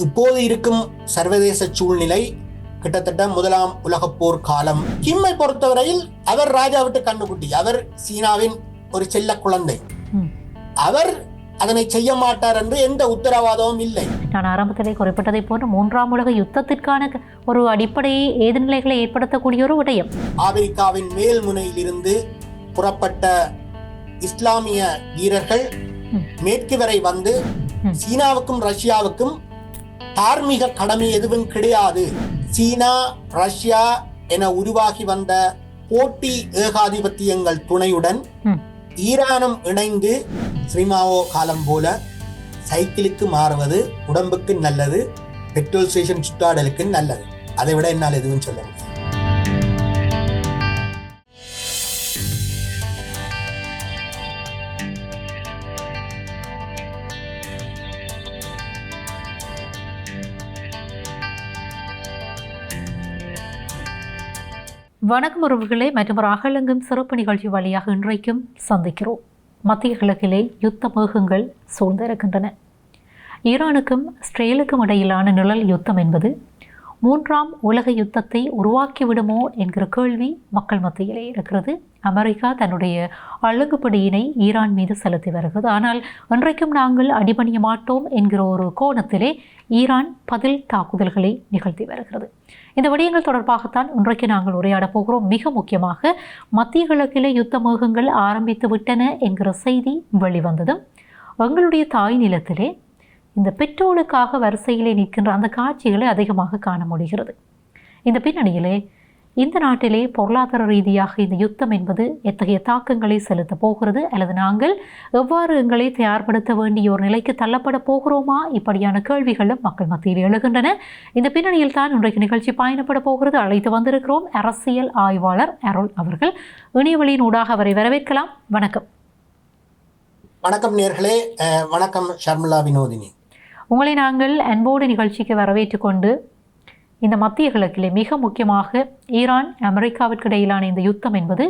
இப்போது இருக்கும் சர்வதேச சூழ்நிலை கிட்டத்தட்ட முதலாம் உலகப் போர் காலம். கிம்மை பொறுத்தவரையில் அவர் ராஜா விட்டு கண்ணுக்குட்டி, அவர் சீனாவின் ஒரு செல்ல குழந்தை. அவர் அதனை செய்ய மாட்டார் என்று எந்த உத்தரவாதமும் இல்லை. நான் ஆரம்பத்திலே குறிப்பிட்டதை போன்று மூன்றாம் உலக யுத்தத்திற்கான ஒரு அடிப்படையை ஏதுநிலைகளை ஏற்படுத்தக்கூடிய ஒரு விடயம். ஆப்பிரிக்காவின் மேல் முனையிலிருந்து புறப்பட்ட இஸ்லாமிய வீரர்கள் மேற்கு வரை வந்து சீனாவுக்கும் ரஷ்யாவுக்கும் தார்மீக கடமை எதுவும் கிடையாது. சீனா ரஷ்யா என உருவாகி வந்த போட்டி ஏகாதிபத்தியங்கள் துணையுடன் ஈரானும் இணைந்து ஸ்ரீமாவோ காலம் போல சைக்கிளுக்கு மாறுவது உடம்புக்கு நல்லது, பெட்ரோல் ஸ்டேஷன் சுற்றாடலுக்கு நல்லது. அதை விட என்னால் எதுவும் சொல்ல முடியாது. வணக்கம் உறவுகளே, மற்றும் ஒரு அகலங்கும் சிறப்பு நிகழ்ச்சி வழியாக இன்றைக்கும் சந்திக்கிறோம். மத்திய கிழக்கிலே யுத்த மேகங்கள் சூழ்ந்திருக்கின்றன. ஈரானுக்கும் இஸ்ரேலுக்கும் இடையிலான நிழல் யுத்தம் என்பது மூன்றாம் உலக யுத்தத்தை உருவாக்கிவிடுமோ என்கிற கேள்வி மக்கள் மத்தியிலே இருக்கிறது. அமெரிக்கா தன்னுடைய அழகுப்படியினை ஈரான் மீது செலுத்தி வருகிறது. ஆனால் இன்றைக்கும் நாங்கள் அடிபணிய மாட்டோம் என்கிற ஒரு கோணத்திலே ஈரான் பதில் தாக்குதல்களை நிகழ்த்தி வருகிறது. இந்த விடயங்கள் தொடர்பாகத்தான் இன்றைக்கு நாங்கள் உரையாடப் போகிறோம். மிக முக்கியமாக மத்திய கிழக்கிலே யுத்த மேகங்கள் ஆரம்பித்து விட்டன என்கிற செய்தி வெளிவந்ததும் எங்களுடைய தாய் நிலத்திலே இந்த பெட்ரோலுக்காக வரிசையிலே நிற்கின்ற அந்த காட்சிகளை அதிகமாக காண முடிகிறது. இந்த பின்னணியிலே இந்த நாட்டிலே பொருளாதார ரீதியாக இந்த யுத்தம் என்பது எத்தகைய தாக்கங்களை செலுத்த போகிறது, அல்லது நாங்கள் எவ்வாறு எங்களை தயார்படுத்த வேண்டிய ஒரு நிலைக்கு தள்ளப்பட போகிறோமா, இப்படியான கேள்விகளும் மக்கள் மத்தியில் எழுகின்றன. இந்த பின்னணியில் தான் இன்றைக்கு நிகழ்ச்சி பயணப்பட போகிறது. அழைத்து வந்திருக்கிறோம் அரசியல் ஆய்வாளர் அருள் அவர்கள். இணையவழியின் ஊடாக அவரை வரவேற்கலாம். வணக்கம். வணக்கம் நேர்களே. வணக்கம் ஷர்மிளா வினோதினி. உங்களை நாங்கள் அன்போடு நிகழ்ச்சிக்கு வரவேற்று கொண்டு இந்த மத்திய கிழக்கிலே மிக முக்கியமாக ஈரான் அமெரிக்காவிற்கு இடையிலான இந்த யுத்தம் என்பது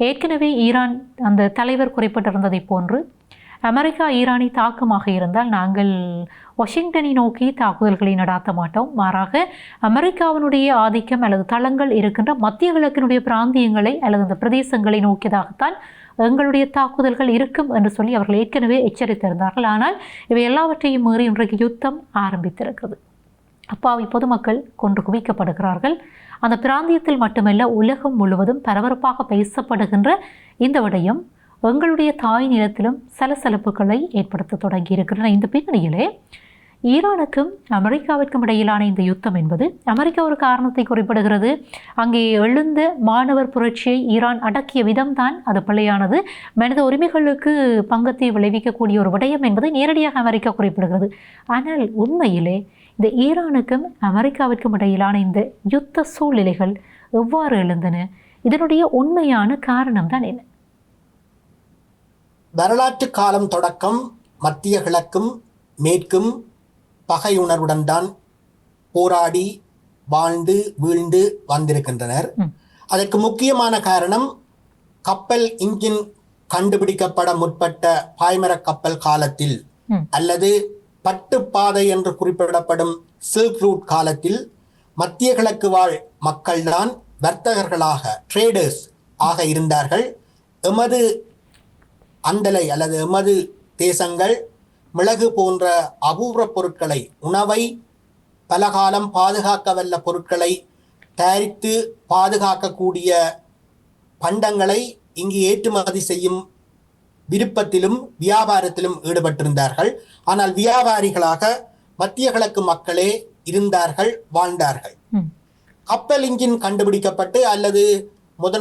ஏற்கனவே ஈரான் அந்த தலைவர் குறிப்பிட்டிருந்ததை போன்று அமெரிக்கா ஈரானை தாக்கமாக இருந்தால் நாங்கள் வாஷிங்டனை நோக்கி தாக்குதல்களை நடாத்த மாட்டோம், மாறாக அமெரிக்காவினுடைய ஆதிக்கம் அல்லது தளங்கள் இருக்கின்ற மத்திய கிழக்கினுடைய பிராந்தியங்களை அல்லது அந்த பிரதேசங்களை நோக்கியதாகத்தான் எங்களுடைய தாக்குதல்கள் இருக்கும் என்று சொல்லி அவர்கள் ஏற்கனவே எச்சரித்திருந்தார்கள். ஆனால் இவை எல்லாவற்றையும் மீறி இன்றைக்கு யுத்தம் ஆரம்பித்திருக்கிறது. அப்பாவி பொதுமக்கள் கொன்று குவிக்கப்படுகிறார்கள். அந்த பிராந்தியத்தில் மட்டுமல்ல, உலகம் முழுவதும் பரபரப்பாக பேசப்படுகின்ற இந்த விடயம் எங்களுடைய தாய் நிலத்திலும் சலசலப்புகளை ஏற்படுத்த தொடங்கி இருக்கின்றன. இந்த பின்னணியிலே ஈரானுக்கும் அமெரிக்காவிற்கும் இடையிலான இந்த யுத்தம் என்பது அமெரிக்கா ஒரு காரணத்தை குறிப்பிடுகிறது. அங்கே எழுந்த மாணவர் புரட்சியை ஈரான் அடக்கிய விதம்தான் அது பிழையானது, மனித உரிமைகளுக்கு பங்கத்தை விளைவிக்கக்கூடிய ஒரு விடயம் என்பதை நேரடியாக அமெரிக்கா குறிப்பிடுகிறது. ஆனால் உண்மையிலே இந்த ஈரானுக்கும் அமெரிக்காவிற்கும் இடையிலான இந்த யுத்த சூழ்நிலைகள் எவ்வாறு எழுந்தன, இதனுடைய உண்மையான காரணம் தான் என்ன? வரலாற்று காலம் தொடக்கம் மத்திய கிழக்கும் மேற்கும் பகையுணர்வுடன் தான் போராடி வாழ்ந்து வீழ்ந்து வந்திருக்கின்றனர். அதற்கு முக்கியமான காரணம் கப்பல் இன்ஜின் கண்டுபிடிக்கப்பட முற்பட்ட பாய்மர கப்பல் காலத்தில் அல்லது பட்டுப்பாதை என்று குறிப்பிடப்படும் சில்க் ரூட் காலத்தில் மத்திய கிழக்கு வாழ் மக்கள்தான் வர்த்தகர்களாக, ட்ரேடர்ஸ் ஆக இருந்தார்கள். எமது அந்தலை அல்லது எமது தேசங்கள் மிளகு போன்ற அபூர்வ பொருட்களை, உணவை பலகாலம் பாதுகாக்க வல்ல பொருட்களை தயாரித்து பாதுகாக்கக்கூடிய பண்டங்களை இங்கு ஏற்றுமதி செய்யும் விருப்பத்திலும் வியாபாரத்திலும் ஈடுபட்டிருந்தார்கள். ஆனால் வியாபாரிகளாக மத்திய கிழக்கு மக்களே இருந்தார்கள், வாழ்ந்தார்கள். கப்பல் இன்ஜின் கண்டுபிடிக்கப்பட்டு அல்லது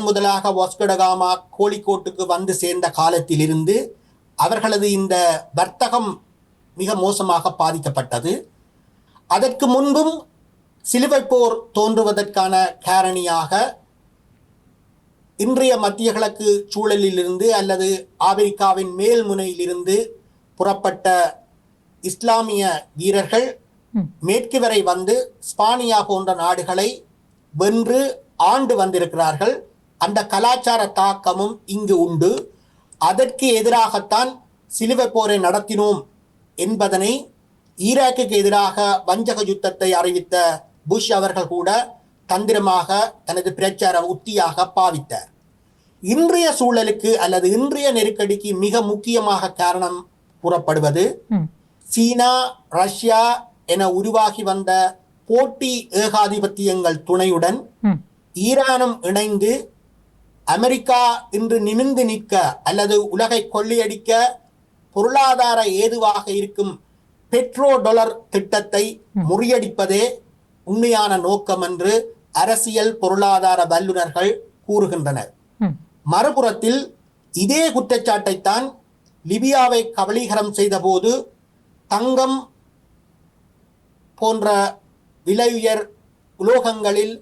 முதலாக வாஸ்கோடகாமா கோழிக்கோட்டுக்கு வந்து சேர்ந்த காலத்திலிருந்து அவர்களது இந்த வர்த்தகம் மிக மோசமாக பாதிக்கப்பட்டது. அதற்கு முன்பும் சிலுவை போர் தோன்றுவதற்கான காரணியாக இன்றைய மத்திய கிழக்கு சூழலிலிருந்து அல்லது ஆப்பிரிக்காவின் மேல் முனையிலிருந்து புறப்பட்ட இஸ்லாமிய வீரர்கள் மேற்கு வரை வந்து ஸ்பானியா போன்ற நாடுகளை வென்று ஆண்டு வந்திருக்கிறார்கள். அந்த கலாச்சார தாக்கமும் இங்கு உண்டு. அதற்கு எதிராகத்தான் சிலுவை போரை நடத்தினோம் என்பதனை ஈராக்குக்கு எதிராக வஞ்சக யுத்தத்தை அறிவித்த புஷ் அவர்கள் கூட தந்திரமாக தனது பிரச்சார உத்தியாக பாவித்தார். இன்றைய சூழலுக்கு அல்லது இன்றைய நெருக்கடிக்கு மிக முக்கியமாக காரணம் கூறப்படுவது சீனா, ரஷ்யா என உருவாகி வந்த போட்டி ஏகாதிபத்தியங்கள் துணையுடன் ஈரானும் இணைந்து அமெரிக்கா இன்று நிமிர்ந்து நிற்க அல்லது உலகை கொள்ளையடிக்க பொருளாதார ஏதுவாக இருக்கும் பெட்ரோ டாலர் திட்டத்தை முறியடிப்பதே உண்மையான நோக்கம் என்று அரசியல் பொருளாதார வல்லுநர்கள் கூறுகின்றனர். மறுபுறத்தில் இதே குற்றச்சாட்டைத்தான் லிபியாவை கபலீகரம் செய்த போது தங்கம் போன்ற விலையுயர் உலோகங்களில்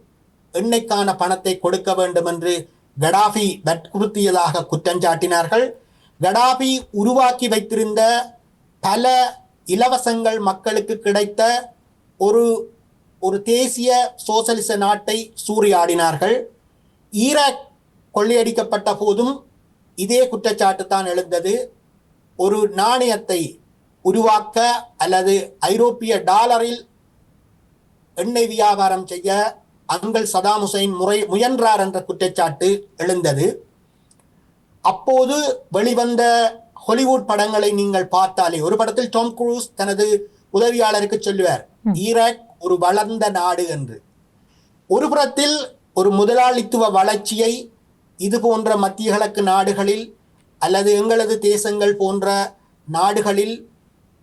எண்ணெய்க்கான பணத்தை கொடுக்க வேண்டும் என்று கடாஃபி வற்புறுத்தியதாக குற்றஞ்சாட்டினார்கள். கடாஃபி உருவாக்கி வைத்திருந்த பல இலவசங்கள் மக்களுக்கு கிடைத்த ஒரு தேசிய சோசலிச நாட்டை சூறையாடினார்கள். ஈராக் கொள்ளையடிக்கப்பட்ட போதும் இதே குற்றச்சாட்டு தான் எழுந்தது. ஒரு நாணயத்தை உருவாக்க அல்லது ஐரோப்பிய டாலரில் எண்ணெய் வியாபாரம் செய்ய அங்கல் சதாம் ஹுசைன் முயன்றார் என்ற குற்றச்சாட்டு எழுந்தது. அப்போது வெளிவந்த ஹாலிவுட் படங்களை நீங்கள் பார்த்தாலே, ஒரு படத்தில் டாம் குரூஸ் தனது உதவியாளருக்கு சொல்லுவார், ஈராக் ஒரு வளர்ந்த நாடு என்று. ஒரு புறத்தில் ஒரு முதலாளித்துவ வளர்ச்சியை இது போன்ற மத்திய கிழக்கு நாடுகளில் அல்லது எங்களது தேசங்கள் போன்ற நாடுகளில்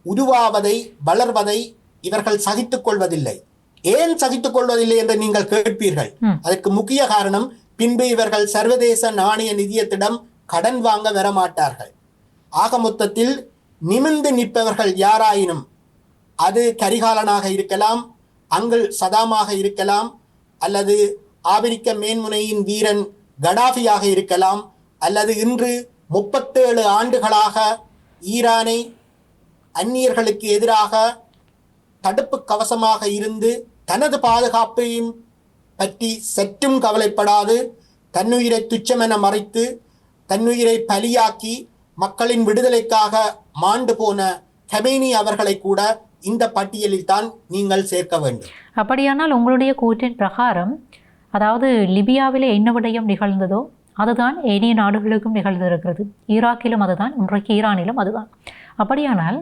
உருவாவதை, வளர்வதை இவர்கள் சகித்துக் கொள்வதில்லை. ஏன் சகித்துக் கொள்வதில்லை என்று நீங்கள் கேட்பீர்கள். அதற்கு முக்கிய காரணம், பின்பு இவர்கள் சர்வதேச நாணய நிதியத்திடம் கடன் வாங்க வரமாட்டார்கள். ஆக மொத்தத்தில் நிமிர்ந்து நிற்பவர்கள் யாராயினும், அது கரிகாலனாக இருக்கலாம், அங்கல் சதாமாக இருக்கலாம், அல்லது ஆபிரிக்க மேன்முனையின் வீரன் கடாஃபியாக இருக்கலாம், அல்லது இன்று 37 ஆண்டுகளாக ஈரானை அந்நியர்களுக்கு எதிராக தடுப்பு கவசமாக இருந்து தனது பாதுகாப்பையும் பற்றி சற்றும் கவலைப்படாது தன்னுயிரை துச்சமென மறைத்து தன்னுயிரை பலியாக்கி மக்களின் விடுதலைக்காக மாண்டு போன கமேனி அவர்களை கூட இந்த பட்டியலில் தான் நீங்கள் சேர்க்க வேண்டும். அப்படியானால் உங்களுடைய கூற்றின் பிரகாரம், அதாவது லிபியாவிலே என்ன விடயம் நிகழ்ந்ததோ அதுதான் ஏனைய நாடுகளுக்கும் நிகழ்ந்திருக்கிறது. ஈராக்கிலும் அதுதான், இன்றைக்கு ஈரானிலும் அதுதான். அப்படியானால்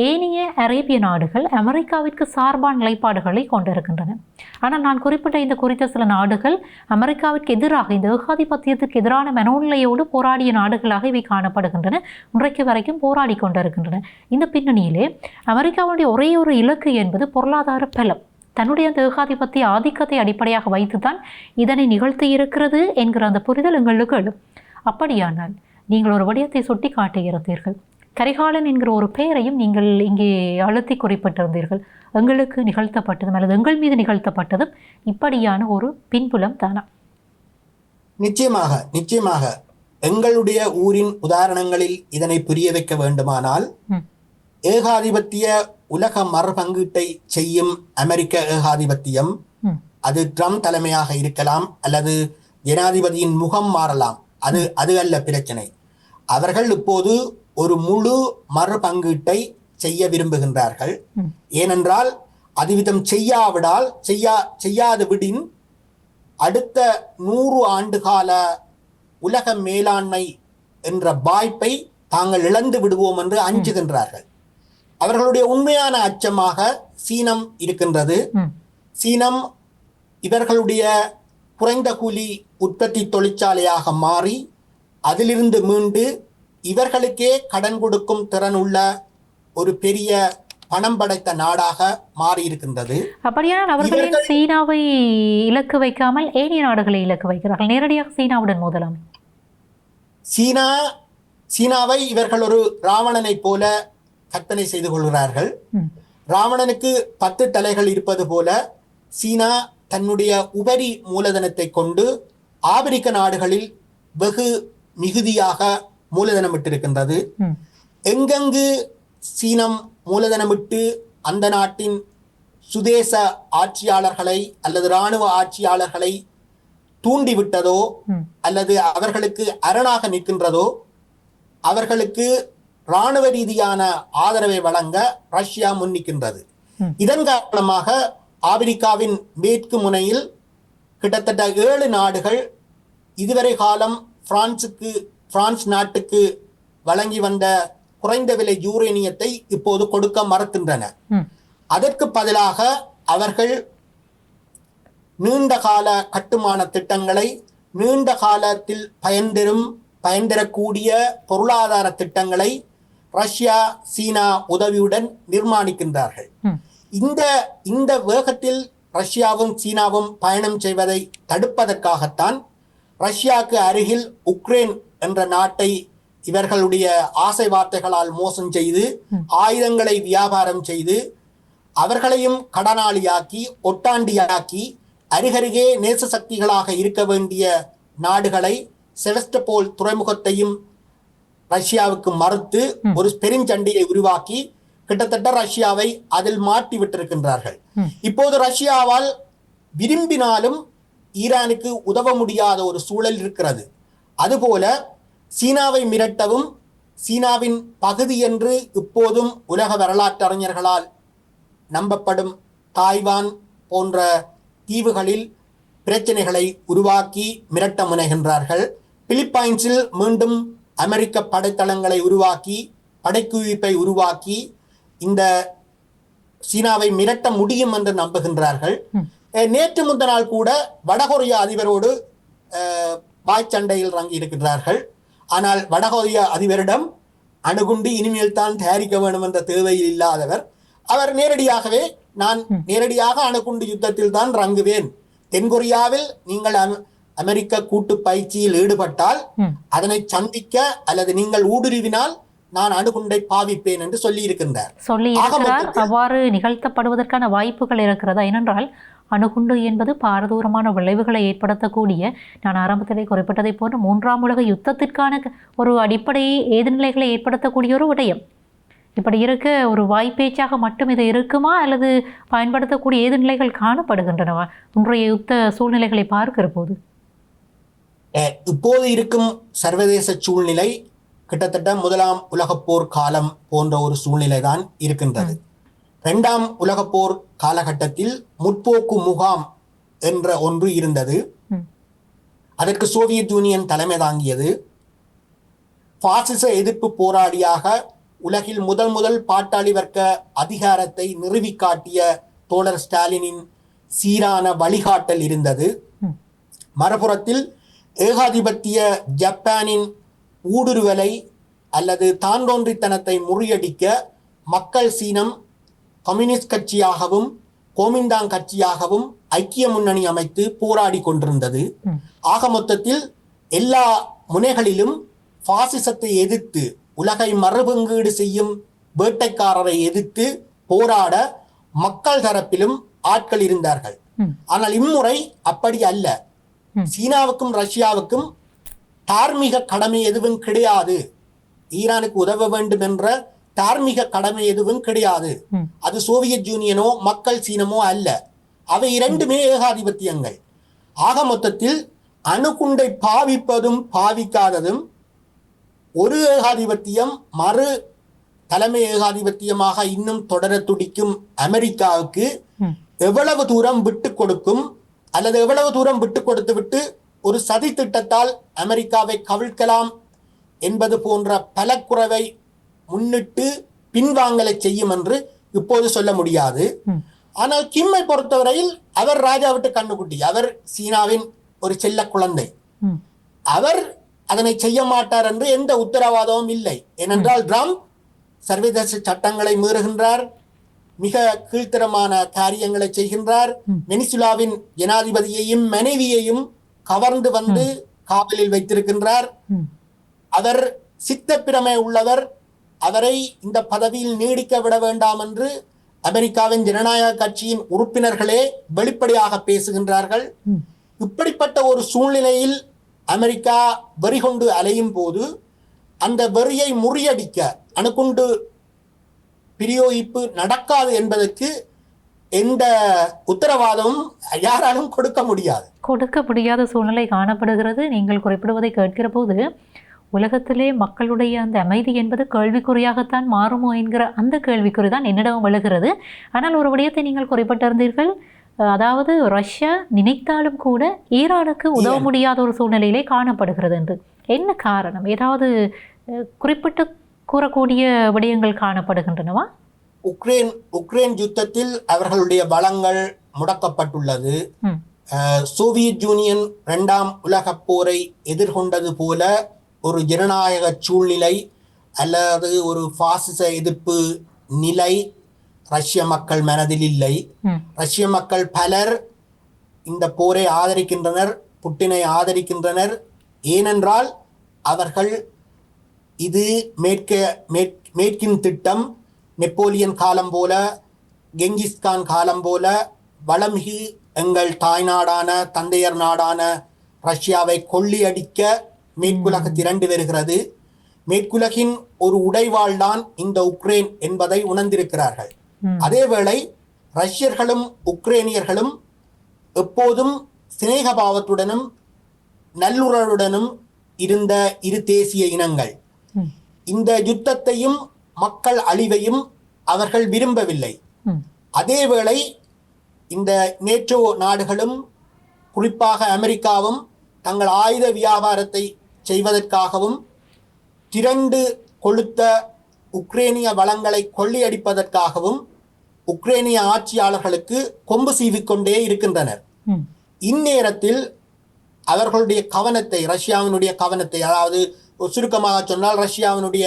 ஏனைய அரேபிய நாடுகள் அமெரிக்காவிற்கு சார்பான நிலைப்பாடுகளை கொண்டிருக்கின்றன. ஆனால் நான் குறிப்பிட்ட இந்த குறித்த சில நாடுகள் அமெரிக்காவிற்கு எதிராக, இந்த ஏகாதிபத்தியத்திற்கு எதிரான மனோநிலையோடு போராடிய நாடுகளாக இவை காணப்படுகின்றன. இன்றைக்கு வரைக்கும் போராடி கொண்டிருக்கின்றன. இந்த பின்னணியிலே அமெரிக்காவுடைய ஒரே ஒரு இலக்கு என்பது பொருளாதார பலம். தன்னுடைய அந்த ஏகாதிபத்திய ஆதிக்கத்தை அடிப்படையாக வைத்துத்தான் இதனை நிகழ்த்தி இருக்கிறது என்கிற அந்த புரிதல் எங்களுக்கு எழும். அப்படியானால் நீங்கள் ஒரு விடயத்தை சுட்டி காட்டுகிறீர்கள். கரிகாலன் என்கிற ஒரு பெயரையும் நீங்கள் இங்கே அழுத்தி குறிப்பிட்டிருந்தீர்கள். எங்களுக்கு நிகழ்த்தப்பட்டதும் அல்லது எங்கள் மீது நிகழ்த்தப்பட்டதும் இப்படியான ஒரு பின்புலம் தானா? நிச்சயமாக எங்களுடைய ஊரின் உதாரணங்களில் இதனை புரிய வைக்க வேண்டுமானால், ஏகாதிபத்திய உலக மறுபங்கீட்டை செய்யும் அமெரிக்க ஏகாதிபத்தியம், அது ட்ரம்ப் தலைமையாக இருக்கலாம் அல்லது ஜனாதிபதியின் முகம் மாறலாம், அது அல்ல பிரச்சனை. அவர்கள் இப்போது ஒரு முழு மறுபங்கீட்டை செய்ய விரும்புகின்றார்கள். ஏனென்றால் அதுவிதம் செய்யாது விடின் அடுத்த 100 ஆண்டுகால உலக மேலாண்மை என்ற வாய்ப்பை தாங்கள் இழந்து விடுவோம் என்று அஞ்சுகின்றார்கள். அவர்களுடைய உண்மையான அச்சமாக சீனம் இருக்கின்றது. சீனம் இவர்களுடைய குறைந்த கூலி உற்பத்தி தொழிற்சாலையாக மாறி அதிலிருந்து மீண்டு இவர்களுக்கே கடன் கொடுக்கும் திறன் உள்ள ஒரு பெரிய பணம் படைத்த நாடாக மாறி இருக்கின்றது. அப்படியானால் அவர்களின் சீனாவை இலக்கு வைக்காமல் ஏனைய நாடுகளை இலக்கு வைக்கிறார்கள். நேரடியாக சீனாவுடன் மோதலாம். சீனாவை இவர்கள் ஒரு ராவணனை போல கற்பனை செய்து கொள்கிறார்கள். ராவணனுக்கு 10 தலைகள் இருப்பது போல சீனா தன்னுடைய உபரி மூலதனத்தை கொண்டு ஆப்பிரிக்க நாடுகளில் வெகு மிகுதியாக மூலதனமிட்டிருக்கின்றது. எங்கெங்கு சீனம் மூலதனமிட்டு அந்த நாட்டின் சுதேச ஆட்சியாளர்களை அல்லது இராணுவ ஆட்சியாளர்களை தூண்டிவிட்டதோ அல்லது அவர்களுக்கு அரணாக நிற்கின்றதோ அவர்களுக்கு இராணுவ ரீதியான ஆதரவை வழங்க ரஷ்யா முன்னிக்கின்றது. இதன் காரணமாக ஆப்பிரிக்காவின் மேற்கு முனையில் கிட்டத்தட்ட 7 நாடுகள் இதுவரை காலம் பிரான்ஸ் நாட்டுக்கு வழங்கி வந்த குறைந்த விலை யூரேனியத்தை இப்போது கொடுக்க மறுக்கின்றன. அதற்கு பதிலாக அவர்கள் நீண்ட கால கட்டுமான திட்டங்களை, நீண்ட காலத்தில் பயன்தரக்கூடிய பொருளாதார திட்டங்களை ரஷ்யா சீனா உதவியுடன் நிர்மாணிக்கின்றார்கள். இந்த வேகத்தில் ரஷ்யாவும் சீனாவும் பயணம் செய்வதை தடுப்பதற்காகத்தான் ரஷ்யாவுக்கு அருகில் உக்ரைன் என்ற நாட்டை இவர்களுடைய ஆசை வார்த்தைகளால் மோசம் செய்து, ஆயுதங்களை வியாபாரம் செய்து, அவர்களையும் கடனாளியாக்கி, ஒட்டாண்டியாக்கி, அருகருகே நேச சக்திகளாக இருக்க வேண்டிய நாடுகளை செவஸ்டோபோல் துறைமுகத்தையும் ரஷ்யாவுக்கு மறுத்து ஒரு பெருஞ்சண்டையை உருவாக்கி கிட்டத்தட்ட ரஷ்யாவை அதில் மாற்றி விட்டிருக்கின்றார்கள். இப்போது ரஷ்யாவால் விரும்பினாலும் ஈரானுக்கு உதவ முடியாத ஒரு சூழல் இருக்கிறது. அதுபோல சீனாவை மிரட்டவும், சீனாவின் பகுதி என்று இப்போதும் உலக வரலாற்று அறிஞர்களால் நம்பப்படும் தாய்வான் போன்ற தீவுகளில் பிரச்சனைகளை உருவாக்கி மிரட்ட முனைகின்றார்கள். பிலிப்பைன்ஸில் மீண்டும் அமெரிக்க படைத்தளங்களை உருவாக்கி, படைக்குவிப்பை உருவாக்கி இந்த சீனாவை மிரட்ட முடியும் என்று நம்புகின்றார்கள். நேற்று முந்த நாள் கூட வடகொரியா அதிபரோடு வாய்ச்சண்டையில் இறங்கி இருக்கின்றார்கள். ஆனால் வடகொரிய அதிபரிடம் அணுகுண்டு இனிமேல் தான் தயாரிக்க வேண்டும் என்ற தேவையில் இல்லாதவர். அவர் நேரடியாக அணுகுண்டு யுத்தத்தில் தான் இறங்குவேன். தென்கொரியாவில் நீங்கள் அமெரிக்க கூட்டு பயிற்சியில் ஈடுபட்டால் அதனை சந்திக்க அல்லது நீங்கள் ஊடுருவினால் நான் அணுகுண்டை பாவிப்பேன் என்று சொல்லி இருக்கின்றார். அவ்வாறு நிகழ்த்தப்படுவதற்கான வாய்ப்புகள் இருக்கிறதா? ஏனென்றால் அணுகுண்டு என்பது பாரதூரமான விளைவுகளை ஏற்படுத்தக்கூடிய, நான் ஆரம்பத்திலே குறிப்பிட்டதை போன்ற 3ஆம் உலக யுத்தத்திற்கான ஒரு அடிப்படை ஏதுநிலைகளை ஏற்படுத்தக்கூடிய ஒரு விடயம். இப்படி இருக்க ஒரு வாய்ப்பேச்சாக மட்டும் இது இருக்குமா, அல்லது பயன்படுத்தக்கூடிய ஏதுநிலைகள் காணப்படுகின்றனவா இன்றைய யுத்த சூழ்நிலைகளை பார்க்கிற போது? இப்போது இருக்கும் சர்வதேச சூழ்நிலை கிட்டத்தட்ட 1ஆம் உலகப்போர் காலம் போன்ற ஒரு சூழ்நிலை தான் இருக்கின்றது. 2ஆம் உலகப்போர் காலகட்டத்தில் முற்போக்கு முகாம் என்ற ஒன்று இருந்தது. அதற்கு சோவியத் யூனியன் தலைமை தாங்கியது. பாசிச எதிர்ப்பு போராளியாக உலகில் முதல் பாட்டாளி வர்க்க அதிகாரத்தை நிறுவி காட்டிய தோழர் ஸ்டாலினின் சீரான வழிகாட்டல் இருந்தது. மறுபுறத்தில் ஏகாதிபத்திய ஜப்பானின் ஊடுருவலை அல்லது தாண்டோன்றித்தனத்தை முறியடிக்க மக்கள் சீனம் கம்யூனிஸ்ட் கட்சியாகவும் கோமிண்டாங் கட்சியாகவும் ஐக்கிய முன்னணி அமைத்து போராடி கொண்டிருந்தது. ஆக மொத்தத்தில் எல்லா முனைகளிலும் பாசிசத்தை எதிர்த்து, உலகை மறுபங்கீடு செய்யும் வேட்டைக்காரரை எதிர்த்து போராட மக்கள் தரப்பிலும் ஆட்கள் இருந்தார்கள். ஆனால் இம்முறை அப்படி அல்ல. சீனாவுக்கும் ரஷ்யாவுக்கும் தார்மீக கடமை எதுவும் கிடையாது. ஈரானுக்கு உதவ வேண்டும் என்ற தார்மீக கடமை எதுவும் கிடையாது. அது சோவியத் யூனியனோ மக்கள் சீனமோ அல்ல. அவை இரண்டுமே ஏகாதிபத்தியங்கள். ஆக மொத்தத்தில் அணுகுண்டை பாவிப்பதும் பாவிக்காததும் ஒரு ஏகாதிபத்தியம் மறு தலைமை ஏகாதிபத்தியமாக இன்னும் தொடர துடிக்கும் அமெரிக்காவுக்கு எவ்வளவு தூரம் விட்டு கொடுக்கும், அல்லது எவ்வளவு தூரம் விட்டு கொடுத்து விட்டு ஒரு சதி திட்டத்தால் அமெரிக்காவை கவிழ்க்கலாம் என்பது போன்ற பலக்குறைவை முன்னிட்டு பின்வாங்கலை செய்யும் என்று இப்போது சொல்ல முடியாது. ஆனால் கிம்மை பொறுத்தவரையில் அவர் ராஜா விட்டு கண்ணுக்குட்டி. அவர் சீனாவின் ஒரு செல்ல குழந்தை. அவர் அதனை செய்ய மாட்டார் என்று எந்த உத்தரவாதமும் இல்லை. ஏனென்றால் ட்ரம்ப் சர்வதேச சட்டங்களை மீறுகின்றார், மிக கீழ்த்தரமான காரியங்களை செய்கின்றார். வெனிசுலாவின் ஜனாதிபதியையும் மனைவியையும் கவர்ந்து வந்து காவலில் வைத்திருக்கின்றார். அவர் சித்தப்பிரமை உள்ளவர். அவரை இந்த பதவியில் நீடிக்க விட வேண்டாம் என்று அமெரிக்காவின் ஜனநாயக கட்சியின் உறுப்பினர்களே வெளிப்படையாக பேசுகின்றார்கள். இப்படிப்பட்ட ஒரு சூழ்நிலையில் அமெரிக்கா வெறி கொண்டு அலையும் போது அந்த வெறியை முறியடிக்க அணுகுண்டு பிரயோகிப்பு நடக்காது என்பதற்கு எந்த உத்தரவாதமும் யாராலும் கொடுக்க முடியாத சூழ்நிலை காணப்படுகிறது. நீங்கள் குறிப்பிடுவதை கேட்கிற போது உலகத்திலே மக்களுடைய அந்த அமைதி என்பது கேள்விக்குறியாகத்தான் மாறுமோ என்கிற அந்த கேள்விக்குறி தான் என்னிடம் விழுகிறது. ஆனால் ஒரு விடயத்தை நீங்கள் குறிப்பிட்டிருந்தீர்கள், அதாவது ரஷ்யா நினைத்தாலும் கூட ஈரானுக்கு உதவ முடியாத ஒரு சூழ்நிலையிலே காணப்படுகிறது என்று. என்ன காரணம்? ஏதாவது குறிப்பிட்டு கூறக்கூடிய விடயங்கள் காணப்படுகின்றனவா? உக்ரைன் யுத்தத்தில் அவர்களுடைய வளங்கள் முடக்கப்பட்டுள்ளது. சோவியத் யூனியன் 2ஆம் உலகப் போரை எதிர்கொண்டது போல ஒரு ஜனநாயக சூழ்நிலை அல்லது ஒரு பாசிச எதிர்ப்பு நிலை ரஷ்ய மக்கள் மனதில் இல்லை. ரஷ்ய மக்கள் பலர் இந்த போரை ஆதரிக்கின்றனர், புட்டினை ஆதரிக்கின்றனர். ஏனென்றால் அவர்கள் இது மேற்கின் திட்டம், நெப்போலியன் காலம் போல, கெங்கிஸ்கான் காலம் போல வளமிகு எங்கள் தாய்நாடான தந்தையர் நாடான ரஷ்யாவை கொள்ளையடிக்க மேற்குலகு திரண்டு வருகிறது. மேற்குலகின் ஒரு உடைவாள்தான் இந்த உக்ரைன் என்பதை உணர்ந்திருக்கிறார்கள். அதேவேளை ரஷ்யர்களும் உக்ரைனியர்களும் எப்போதும் சிநேகபாவத்துடனும் நல்லுறவுடனும் இருந்த இரு தேசிய இனங்கள். இந்த யுத்தத்தையும் மக்கள் அழிவையும் அவர்கள் விரும்பவில்லை. அதேவேளை இந்த நேட்டோ நாடுகளும் குறிப்பாக அமெரிக்காவும் தங்கள் ஆயுத வியாபாரத்தை செய்வதற்காகவும் திரண்டு கொளுத்த உக்ரேனிய வளங்களை கொள்ளையடிப்பதற்காகவும் உக்ரேனிய ஆட்சியாளர்களுக்கு கொம்பு சீவிக்கொண்டே இருக்கின்றனர். இந்நேரத்தில் அவர்களுடைய கவனத்தை, ரஷ்யாவினுடைய கவனத்தை, அதாவது சுருக்கமாக சொன்னால் ரஷ்யாவினுடைய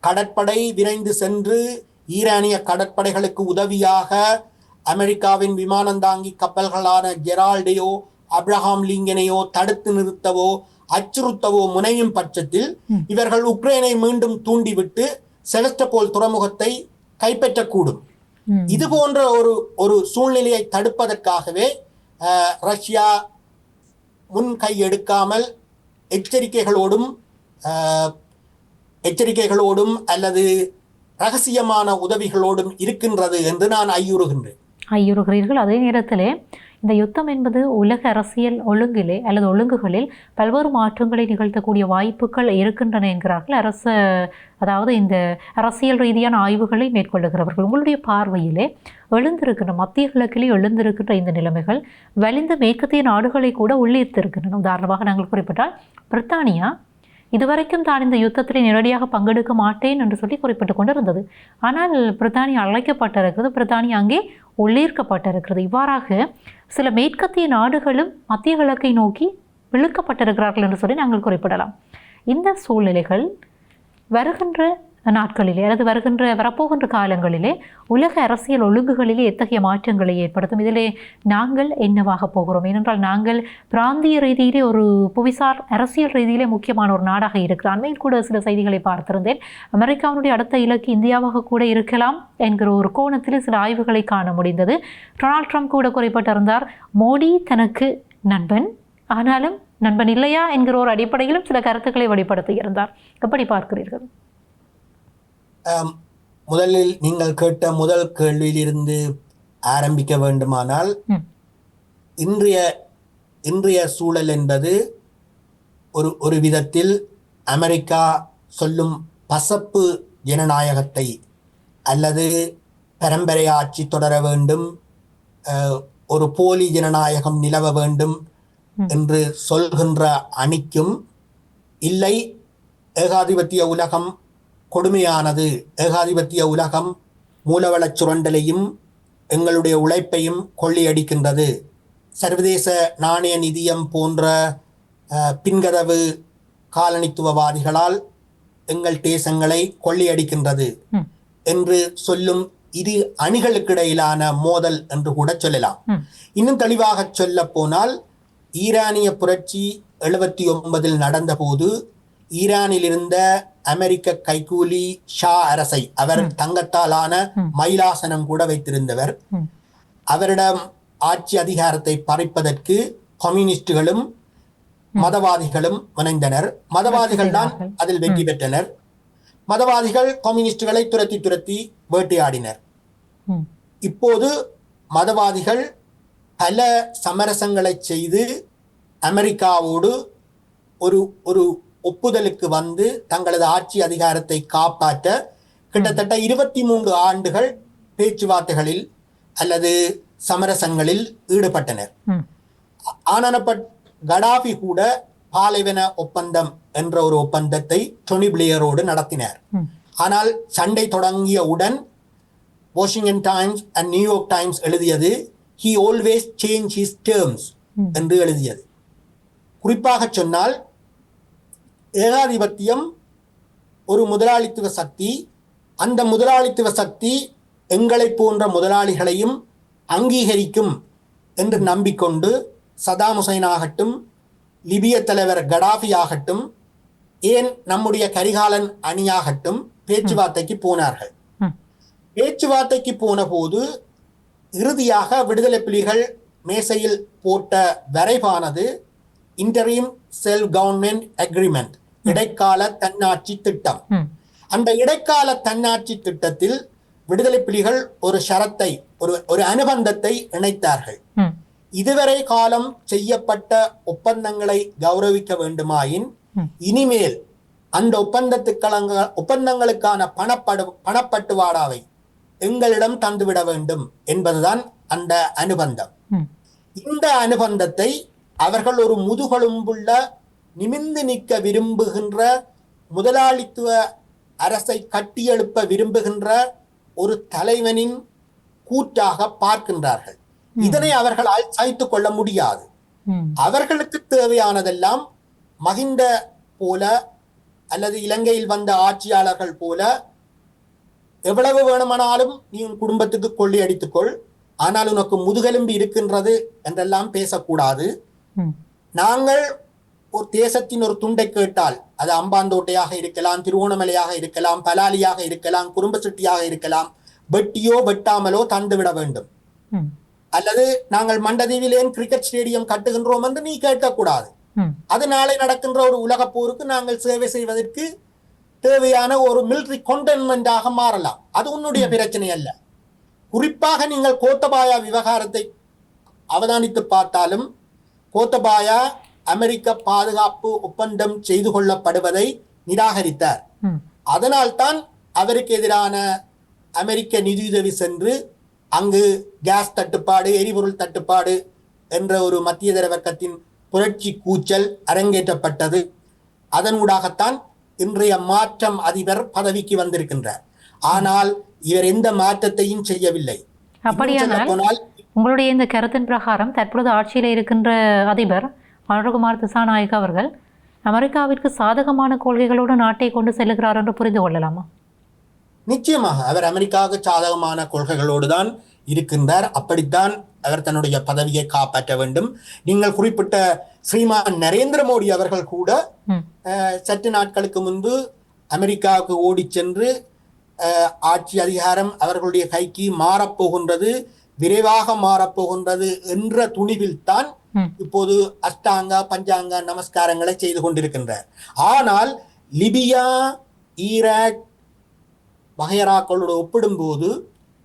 கடற்படை விரைந்து சென்று ஈரானிய கடற்படைகளுக்கு உதவியாக அமெரிக்காவின் விமானந்தாங்கி கப்பல்களான ஜெரால்டையோ அப்ரஹாம் லிங்கனையோ தடுத்து நிறுத்தவோ அச்சுறுத்தவோ முனையும் பட்சத்தில் இவர்கள் உக்ரைனை மீண்டும் தூண்டிவிட்டு செவஸ்டோபோல் துறைமுகத்தை கைப்பற்றக்கூடும். இது போன்ற ஒரு சூழ்நிலையை தடுப்பதற்காகவே ரஷ்யா முன் கை எடுக்காமல் எச்சரிக்கைகளோடும் அல்லது ரகசியமான உதவிகளோடும் இருக்கின்றது என்று நான் ஐயுறுகிறீர்கள். அதே நேரத்திலே இந்த யுத்தம் என்பது உலக அரசியல் ஒழுங்கிலே அல்லது ஒழுங்குகளில் பல்வேறு மாற்றங்களை நிகழ்த்தக்கூடிய வாய்ப்புகள் இருக்கின்றன என்கிறார்கள் அதாவது இந்த அரசியல் ரீதியான ஆய்வுகளை மேற்கொள்ளுகிறவர்கள். உங்களுடைய பார்வையிலே எழுந்திருக்கின்ற மத்திய கிழக்கிலே எழுந்திருக்கின்ற இந்த நிலைமைகள் வலிந்த மேற்கத்திய நாடுகளை கூட உள்ளீர்த்திருக்கின்றன. உதாரணமாக நாங்கள் குறிப்பிட்டால் பிரித்தானியா இதுவரைக்கும் தான் இந்த யுத்தத்தில் நேரடியாக பங்கெடுக்க மாட்டேன் என்று சொல்லி குறிப்பிட்டு கொண்டிருந்தது. ஆனால் பிரித்தானியா அழைக்கப்பட்டிருக்கிறது, பிரித்தானியா அங்கே உள்ளீர்க்கப்பட்டிருக்கிறது. இவ்வாறாக சில மேற்கத்திய நாடுகளும் மத்திய கிழக்கை நோக்கி இழுக்கப்பட்டிருக்கிறார்கள் என்று சொல்லி நாங்கள் குறிப்பிடலாம். இந்த சூழ்நிலைகள் வருகின்ற நாட்களிலே அல்லது வரப்போகின்ற காலங்களிலே உலக அரசியல் ஒழுங்குகளிலே எத்தகைய மாற்றங்களை ஏற்படுத்தும்? இதிலே நாங்கள் என்னவாக போகிறோம்? ஏனென்றால் நாங்கள் பிராந்திய ரீதியிலே ஒரு புவிசார் அரசியல் ரீதியிலே முக்கியமான ஒரு நாடாக இருக்கிறோம். அண்மையில் கூட சில செய்திகளை பார்த்திருந்தேன். அமெரிக்காவினுடைய அடுத்த இலக்கு இந்தியாவாக கூட இருக்கலாம் என்கிற ஒரு கோணத்தில் சில ஆய்வுகளை காண முடிந்தது. டொனால்ட் ட்ரம்ப் கூட குறிப்பிட்டிருந்தார், மோடி தனக்கு நண்பன், ஆனாலும் நண்பன் இல்லையா என்கிற ஒரு அடிப்படையிலும் சில கருத்துக்களை வெளிப்படுத்தியிருந்தார். எப்படி பார்க்கிறீர்கள்? முதலில் நீங்கள் கேட்ட முதல் கேள்வியிலிருந்து ஆரம்பிக்க வேண்டுமானால், இன்றைய சூழல் என்பது ஒரு விதத்தில் அமெரிக்கா சொல்லும் பசப்பு ஜனநாயகத்தை அல்லது பரம்பரை ஆட்சி தொடர வேண்டும், ஒரு போலி ஜனநாயகம் நிலவ வேண்டும் என்று சொல்கின்ற அணிக்கும், இல்லை ஏகாதிபத்திய உலகம் கொடுமையானது, ஏகாதிபத்திய உலகம் மூலவளச் சுரண்டலையும் எங்களுடைய உழைப்பையும் கொள்ளையடிக்கின்றது, சர்வதேச நாணய நிதியம் போன்ற பின்கதவு காலனித்துவவாதிகளால் எங்கள் தேசங்களை கொள்ளையடிக்கின்றது என்று சொல்லும் இரு அணிகளுக்கிடையிலான மோதல் என்று கூட சொல்லலாம். இன்னும் தெளிவாக சொல்ல போனால், ஈரானிய புரட்சி 79 நடந்த போது ஈரானில் இருந்த அமெரிக்க கைகூலி ஷா அரசை, அவர் தங்கத்தாலான மயிலாசனம் கூட வைத்திருந்தவர், அவரிடம் ஆட்சி அதிகாரத்தை பறிப்பதற்கு கம்யூனிஸ்டுகளும் மதவாதிகளும் முனைந்தனர். மதவாதிகள் தான் அதில் வெற்றி பெற்றனர். மதவாதிகள் கம்யூனிஸ்டுகளை துரத்தி வேட்டையாடினர். இப்போது மதவாதிகள் பல சமரசங்களை செய்து அமெரிக்காவோடு ஒரு ஒப்புதலுக்கு வந்து தங்களது ஆட்சி அதிகாரத்தை காப்பாற்ற கிட்டத்தட்ட 23 ஆண்டுகள் பேச்சுவார்த்தைகளில் அல்லது சமரசங்களில் ஈடுபட்டனர். ஆனால் கடாஃபி கூட பாலைவன ஒப்பந்தம் என்ற ஒரு ஒப்பந்தத்தை டொனி பிளேயரோடு நடத்தினார். ஆனால் சண்டை தொடங்கியவுடன் Washington times and New York times எழுதியது he always change his terms என்று எழுதியது. குறிப்பாக சொன்னால் ஏகாதிபத்தியம் ஒரு முதலாளித்துவ சக்தி. அந்த முதலாளித்துவ சக்தி எங்களை போன்ற முதலாளிகளையும் அங்கீகரிக்கும் என்று நம்பிக்கொண்டு சதாம் ஹுசைன் ஆகட்டும், லிபிய தலைவர் கடாஃபி ஆகட்டும், ஏன் நம்முடைய கரிகாலன் அணியாகட்டும் பேச்சுவார்த்தைக்கு போனார்கள். பேச்சுவார்த்தைக்கு போன போது இறுதியாக விடுதலை புலிகள் மேசையில் போட்ட வரைவானது இன்டரீம் செல்ஃப் கவர்மெண்ட் அக்ரிமெண்ட், இடைக்கால தன்னாட்சி திட்டம். அந்த இடைக்கால தன்னாட்சி திட்டத்தில் விடுதலை புலிகள் ஒரு ஷரத்தை, ஒரு அனுபந்தத்தை இணைத்தார்கள். இதுவரை காலம் செய்யப்பட்ட ஒப்பந்தங்களை கௌரவிக்க வேண்டுமாயின் இனிமேல் அந்த ஒப்பந்தங்களுக்கான பணப்பட்டுவாடாவை எங்களிடம் தந்துவிட வேண்டும் என்பதுதான் அந்த அனுபந்தம். இந்த அனுபந்தத்தை அவர்கள் ஒரு முதுகெலும்புள்ள நிமிர்ந்து நிற்க விரும்புகின்ற, முதலாளித்துவ அரசை கட்டியெழுப்ப விரும்புகின்ற ஒரு தலைவனின் கூற்றாக பார்க்கின்றார்கள். இதனை அவர்கள் சகித்துக் கொள்ள முடியாது. அவர்களுக்கு தேவையானதெல்லாம் மகிந்த போல அல்லது இலங்கையில் வந்த ஆட்சியாளர்கள் போல எவ்வளவு வேணுமானாலும் நீ உன் குடும்பத்துக்கு கொள்ளி அடித்துக்கொள், ஆனால் உனக்கு முதுகெலும்பு இருக்கின்றது என்றெல்லாம் பேசக்கூடாது. நாங்கள் ஒரு தேசத்தின் ஒரு துண்டை கேட்டால் அது அம்பாந்தோட்டையாக இருக்கலாம், திருவோணமலையாக இருக்கலாம், பலாலியாக இருக்கலாம், குறும்ப செட்டியாக இருக்கலாம், வெட்டியோ வெட்டாமலோ தந்துவிட வேண்டும். அல்லது நாங்கள் மண்டதீவிலேன் கிரிக்கெட் ஸ்டேடியம் கட்டுகின்றோம் என்று நீ கேட்கக்கூடாது. அது நாளை நடக்கின்ற ஒரு உலக போருக்கு நாங்கள் சேவை செய்வதற்கு தேவையான ஒரு மிலிட்டரி கண்டெய்ன்மெண்டாக மாறலாம். அது உன்னுடைய பிரச்சனை அல்ல. குறிப்பாக நீங்கள் கோத்தபாயா விவகாரத்தை அவதானித்து பார்த்தாலும் கோத்தபாயா அமெரிக்க பாதுகாப்பு ஒப்பந்தம் செய்து கொள்ளப்படுவதை நிராகரித்தார். அதனால்தான் அவருக்கு எதிரான அமெரிக்க நிதியுதவி சென்று அங்கு கேஸ் தட்டுப்பாடு, எரிபொருள் தட்டுப்பாடு என்ற ஒரு மத்தியதர வர்க்கத்தின் புரட்சி கூச்சல் அரங்கேற்றப்பட்டது. அதனூடாகத்தான் இன்றைய மாற்றம் அதிபர் பதவிக்கு வந்திருக்கின்றார். ஆனால் இவர் எந்த மாற்றத்தையும் செய்யவில்லை. அப்படியானால் உங்களுடைய இந்த கருத்தின் பிரகாரம் தற்பொழுது ஆட்சியில் இருக்கின்ற அதிபர் அனுரகுமார் திசாநாயக்க அவர்கள் அமெரிக்காவிற்கு சாதகமான கொள்கைகளோடு நாட்டை கொண்டு செல்லுகிறார் என்று புரிந்து கொள்ளலாமா? நிச்சயமாக அவர் அமெரிக்காவுக்கு சாதகமான கொள்கைகளோடு தான் இருக்கின்றார். அப்படித்தான் அவர் தன்னுடைய பதவியை காப்பாற்ற வேண்டும். நீங்கள் குறிப்பிட்ட ஸ்ரீமான் நரேந்திர மோடி அவர்கள் கூட சற்று நாட்களுக்கு முன்பு அமெரிக்காவுக்கு ஓடி சென்று ஆட்சி அதிகாரம் அவர்களுடைய கைக்கு மாறப்போகின்றது, விரைவாக மாறப்போகின்றது என்ற துணிவில் தான் இப்போது அஷ்டாங்க பஞ்சாங்க நமஸ்காரங்களை செய்து கொண்டிருக்கின்றார். ஆனால் லிபியா, ஈராக் வகைராக்களோடு ஒப்பிடும்போது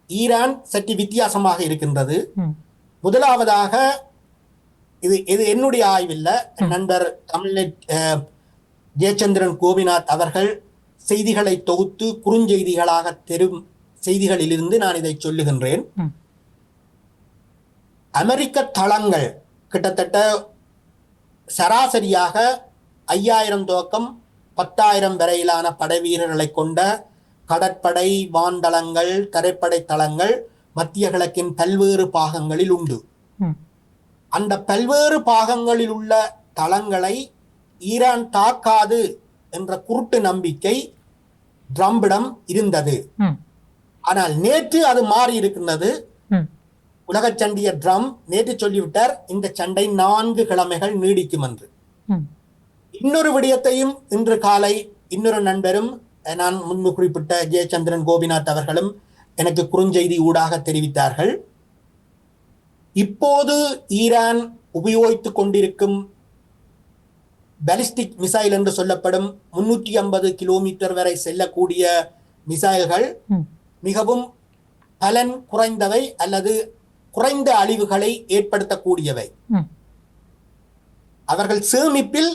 ஈரான் சற்று வித்தியாசமாக இருக்கின்றது. முதலாவதாக இது என்னுடைய ஆய்வில்ல, நண்பர் தமிழ்நெட் ஜெயச்சந்திரன் கோபிநாத் அவர்கள் செய்திகளை தொகுத்து குறுஞ்செய்திகளாக தெரும் செய்திகளிலிருந்து நான் இதை சொல்லுகின்றேன். அமெரிக்க தளங்கள் கிட்டத்தட்ட சராசரியாக 5000 துவக்கம் 10,000 வரையிலான படை வீரர்களை கொண்ட கடற்படை, வான்தளங்கள், தரைப்படை தளங்கள் மத்திய கிழக்கின் பல்வேறு பாகங்களில் உண்டு. அந்த பல்வேறு பாகங்களில் உள்ள தளங்களை ஈரான் தாக்காது என்ற குருட்டு நம்பிக்கை ட்ரம்பிடம் இருந்தது. ஆனால் நேற்று அது மாறி இருக்கின்றது. உலக சண்டிய ட்ரம் நேற்று சொல்லிவிட்டார், இந்த சண்டை 4 கிழமைகள் நீடிக்கும் என்று. இன்னொரு விடயத்தையும் இன்று காலை இன்னொரு நண்பரும் நான் முன்பு குறிப்பிட்ட ஜெயச்சந்திரன் கோபிநாத் அவர்களும் எனக்கு குறுஞ்செய்தி ஊடாக தெரிவித்தார்கள். இப்போது ஈரான் உபயோகித்துக் கொண்டிருக்கும் பாலிஸ்டிக் மிசைல் என்று சொல்லப்படும் 350 கிலோமீட்டர் வரை செல்லக்கூடிய மிசைல்கள் மிகவும் பலன் குறைந்தவை அல்லது குறைந்த அழிவுகளை ஏற்படுத்தக்கூடியவை. அவர்கள் சேமிப்பில்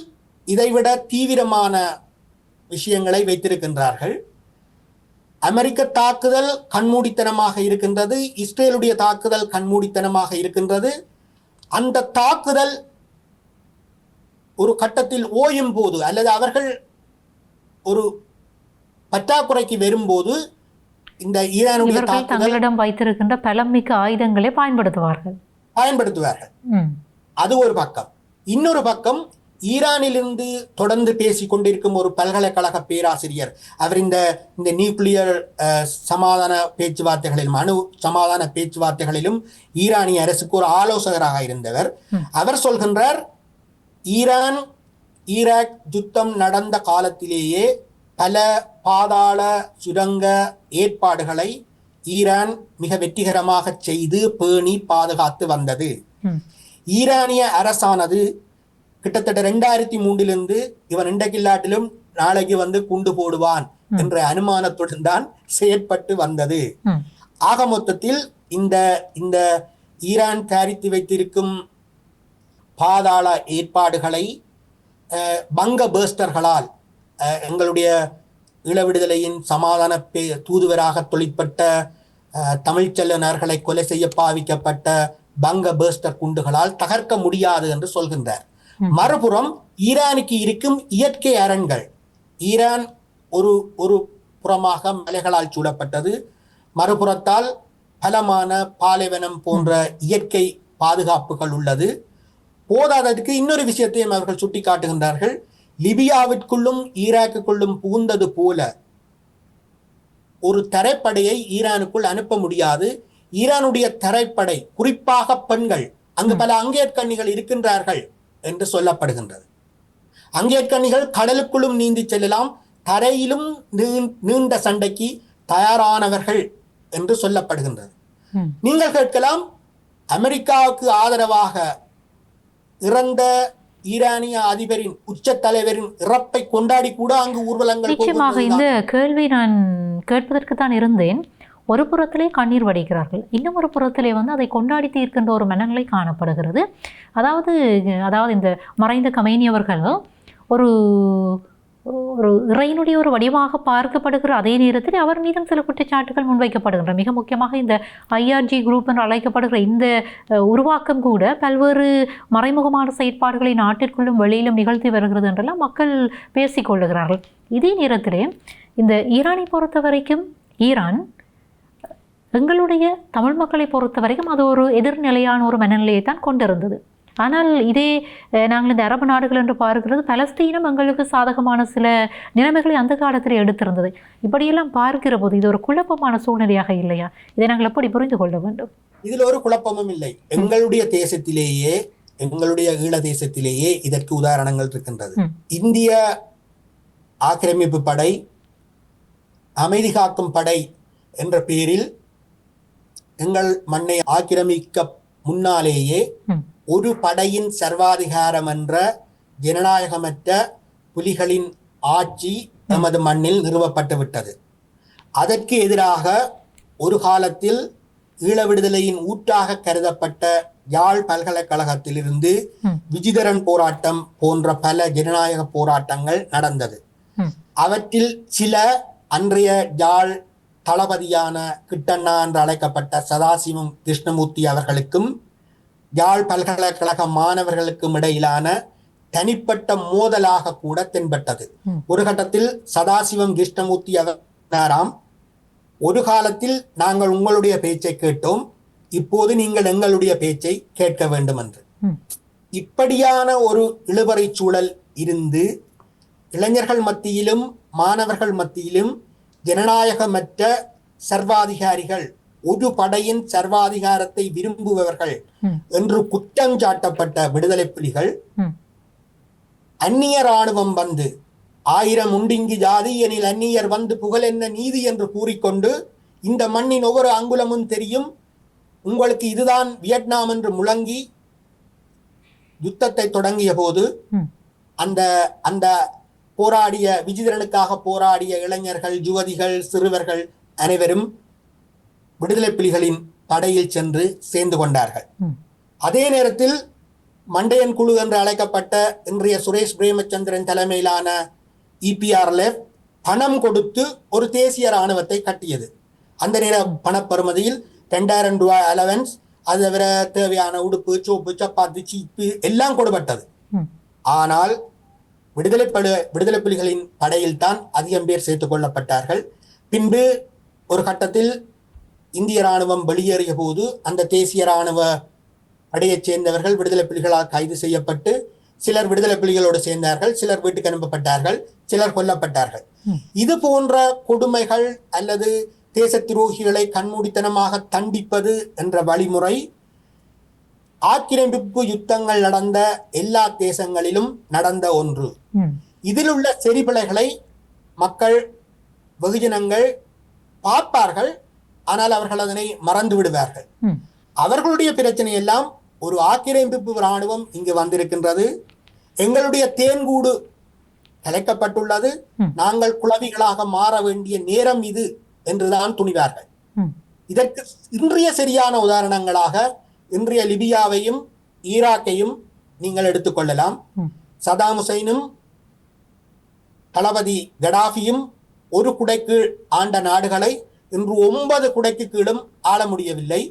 இதைவிட தீவிரமான விஷயங்களை வைத்திருக்கின்றார்கள். அமெரிக்க தாக்குதல் கண்மூடித்தனமாக இருக்கின்றது, இஸ்ரேலுடைய தாக்குதல் கண்மூடித்தனமாக இருக்கின்றது. அந்த தாக்குதல் ஒரு கட்டத்தில் ஓயும் போது அல்லது அவர்கள் ஒரு பற்றாக்குறைக்கு வரும்போது இந்த ஈரானுடைய தங்களிடம் வைத்திருக்கின்ற பலமிக்க ஆயுதங்களை பயன்படுத்துவார்கள். அது ஒரு பக்கம். இன்னொரு பக்கம், ஈரானிலிருந்து தொடர்ந்து பேசிக் கொண்டிருக்கும் ஒரு பல்கலைக்கழக பேராசிரியர், அவர் இந்த நியூக்ளியர் சமாதான பேச்சுவார்த்தைகளிலும் அணு சமாதான பேச்சுவார்த்தைகளிலும் ஈரானிய அரசுக்கு ஒரு ஆலோசகராக இருந்தவர். அவர் சொல்கின்றார், ஈரான் ஈராக் யுத்தம் நடந்த காலத்திலேயே பல பாதாள சுரங்க ஏற்பாடுகளை ஈரான் மிக வெற்றிகரமாக செய்து பேணி பாதுகாத்து வந்தது. ஈரானிய அரசானது கிட்டத்தட்ட 2003 இவன் இன்றைக்கில்லாட்டிலும் நாளைக்கு வந்து குண்டு போடுவான் என்ற அனுமானத்துடன் தான் செயற்பட்டு வந்தது. ஆக மொத்தத்தில் இந்த ஈரான் தயாரித்து வைத்திருக்கும் பாதாள ஏற்பாடுகளை பங்க பேஸ்டர்களால், எங்களுடைய ஈழவிடுதலையின் சமாதான தூதுவராக தொழிற்பட்ட தமிழ்ச்செல்லுநர்களை கொலை செய்ய பாவிக்கப்பட்ட பங்க பேஸ்டர் குண்டுகளால் தகர்க்க முடியாது என்று சொல்கின்றார். மறுபுறம் ஈரானுக்கு இருக்கும் இயற்கை அரண்கள், ஈரான் ஒரு புறமாக மலைகளால் சூழப்பட்டது, மறுபுறத்தால் பலமான பாலைவனம் போன்ற இயற்கை பாதுகாப்புகள் உள்ளது. போதாததுக்கு இன்னொரு விஷயத்தையும் அவர்கள் சுட்டி காட்டுகின்றார்கள். லிபியாவிற்குள்ளும் ஈராக்குள்ளும் புகுந்தது போல ஒரு தரைப்படையை ஈரானுக்குள் அனுப்ப முடியாது. ஈரானுடைய தரைப்படை, குறிப்பாக பெண்கள், அங்கு பல அங்கேற்கண்ணிகள் இருக்கின்றார்கள் என்று சொல்லப்படுகின்றது. அங்கேற்கண்ணிகள் கடலுக்குள்ளும் நீந்தி செல்லலாம், தரையிலும் நீண்ட சண்டைக்கு தயாரானவர்கள் என்று சொல்லப்படுகின்றது. நீங்கள் கேட்கலாம், அமெரிக்காவுக்கு ஆதரவாக இறந்த ஈரானிய அதிபரின் உச்ச தலைவரின் இறப்பை கொண்டாடி கூட அங்கு ஊர்வலங்கள். நிச்சயமாக இந்த கேள்வி நான் கேட்பதற்கு தான் இருந்தேன். ஒரு புறத்திலே கண்ணீர் வடிக்கிறார்கள், இன்னும் ஒரு புறத்திலே அதை கொண்டாடி தீர்க்கின்ற ஒரு மனநிலை காணப்படுகிறது. அதாவது இந்த மறைந்த கமேனி அவர்கள் ஒரு இறையினுடைய ஒரு வடிவாக பார்க்கப்படுகிற அதே நேரத்தில் அவர் மீதும் சில குற்றச்சாட்டுகள் முன்வைக்கப்படுகின்றன. மிக முக்கியமாக இந்த ஐஆர்ஜி குரூப் என்று அழைக்கப்படுகிற இந்த உருவாக்கம் கூட பல்வேறு மறைமுகமான செயற்பாடுகளை நாட்டிற்குள்ளும் வெளியிலும் நிகழ்த்தி வருகிறது என்றெல்லாம் மக்கள் பேசிக்கொள்ளுகிறார்கள். இதே நேரத்திலே இந்த ஈரானை பொறுத்த வரைக்கும், ஈரான் எங்களுடைய தமிழ் மக்களை பொறுத்த வரைக்கும் அது ஒரு எதிர்நிலையான ஒரு மனநிலையை தான் கொண்டிருந்தது. ஆனால் இதே நாங்கள் இந்த அரபு நாடுகள் என்று பார்க்கிறது, பலஸ்தீனம் எங்களுக்கு சாதகமான சில நிலைமைகளை அந்த காலத்தில் எடுத்திருந்தது. இப்படியெல்லாம் பார்க்கிற போது இது ஒரு குழப்பமான சூழ்நிலையாக இல்லையா? இதை நாங்கள் எப்படி புரிந்து கொள்ள வேண்டும்? இதில் ஒரு குழப்பமும் இல்லை. எங்களுடைய தேசத்திலேயே, எங்களுடைய ஈழ தேசத்திலேயே இதற்கு உதாரணங்கள் இருக்கின்றது. இந்திய ஆக்கிரமிப்பு படை, அமைதி காக்கும் படை என்ற பெயரில் எங்கள் மண்ணை ஆக்கிரமிக்க முன்னாலேயே ஒரு படையின் சர்வாதிகாரம் என்ற ஜனநாயகமற்ற புலிகளின் ஆட்சி நமது மண்ணில் நிறுவப்பட்டு விட்டது. அதற்கு எதிராக ஒரு காலத்தில் ஈழ விடுதலையின் ஊற்றாக கருதப்பட்ட யாழ் பல்கலைக்கழகத்திலிருந்து விஜிதரன் போராட்டம் போன்ற பல ஜனநாயக போராட்டங்கள் நடந்தது. அவற்றில் சில அன்றைய யாழ் தளபதியான கிட்டண்ணா என்று அழைக்கப்பட்ட சதாசிவம் கிருஷ்ணமூர்த்தி அவர்களுக்கும் யாழ் பல்கலைக்கழக மாணவர்களுக்கும் இடையிலான தனிப்பட்ட மோதலாக கூட தென்பட்டது. ஒரு கட்டத்தில் சதாசிவம் கிருஷ்ணமூர்த்தி அவராம், ஒரு காலத்தில் நாங்கள் உங்களுடைய பேச்சை கேட்டோம், இப்போது நீங்கள் எங்களுடைய பேச்சை கேட்க வேண்டும் என்று. இப்படியான ஒரு இழுபறை சூழல் இருந்து இளைஞர்கள் மத்தியிலும் மாணவர்கள் மத்தியிலும் ஜனநாயகமற்ற சர்வாதிகாரிகள், ஒரு படையின் சர்வாதிகாரத்தை விரும்புபவர்கள் என்று குற்றம் சாட்டப்பட்ட விடுதலை புலிகள் அந்நிய ராணுவம் வந்து 1000 உண்டிங்கு ஜாதி எனில் அந்நியர் வந்து புகழ் என்ன நீதி என்று கூறிக்கொண்டு இந்த மண்ணின் ஒவ்வொரு அங்குலமும் தெரியும், உங்களுக்கு இதுதான் வியட்நாம் என்று முழங்கி யுத்தத்தை தொடங்கிய போது அந்த போராடிய விஜிதரனுக்காக போராடிய இளைஞர்கள், யுவதிகள், சிறுவர்கள் அனைவரும் விடுதலை புலிகளின் படையில் சென்று சேர்ந்து கொண்டார்கள். அதே நேரத்தில் மண்டையன் குழு என்று அழைக்கப்பட்ட இன்றைய சுரேஷ் பிரேமச்சந்திரன் தலைமையிலான EPRLF பணம் கொடுத்து ஒரு தேசிய இராணுவத்தை கட்டியது. அந்த நேர பணப்பெறுமதியில் 2000 ரூபாய் அலவன்ஸ், அது தவிர தேவையான உடுப்பு, சோப்பு, சப்பாத்தி, சீப்பு எல்லாம் கொடுப்பட்டது. ஆனால் விடுதலை புலிகளின் படையில் தான் அதிகம் பேர் சேர்த்துக் கொள்ளப்பட்டார்கள். பின்பு ஒரு கட்டத்தில் இந்திய இராணுவம் வெளியேறிய போது அந்த தேசிய இராணுவ படையைச் சேர்ந்தவர்கள் விடுதலை புலிகளால் கைது செய்யப்பட்டு சிலர் விடுதலை புலிகளோடு சேர்ந்தார்கள், சிலர் வீட்டுக்கு அனுப்பப்பட்டார்கள், சிலர் கொல்லப்பட்டார்கள். இது போன்ற கொடுமைகள் அல்லது தேச துரோகிகளை கண்மூடித்தனமாக தண்டிப்பது என்ற வழிமுறை ஆக்கிரமிப்பு யுத்தங்கள் நடந்த எல்லா தேசங்களிலும் நடந்த ஒன்று. இதில் உள்ள செறிபிழைகளை மக்கள் வெகுஜனங்கள் பார்ப்பார்கள், ஆனால் அவர்கள் அதனை மறந்து விடுவார்கள். அவர்களுடைய பிரச்சனை எல்லாம் ஒரு ஆக்கிரமிப்பு இராணுவம் இங்கு வந்திருக்கின்றது, எங்களுடைய தேன்கூடு கலைக்கப்பட்டுள்ளது, நாங்கள் குளவிகளாக மாற வேண்டிய நேரம் இது என்றுதான் துணிவார்கள். இதற்கு இன்றைய சரியான உதாரணங்களாக இன்றைய லிபியாவையும் ஈராக்கையும் நீங்கள் எடுத்துக்கொள்ளலாம். சதாம் ஹுசைனும் தளபதி கடாஃபியும் ஒரு குடைக்கு ஆண்ட நாடுகளை இன்று 9 குடைக்கு கீழும் ஆள முடியவில்லை.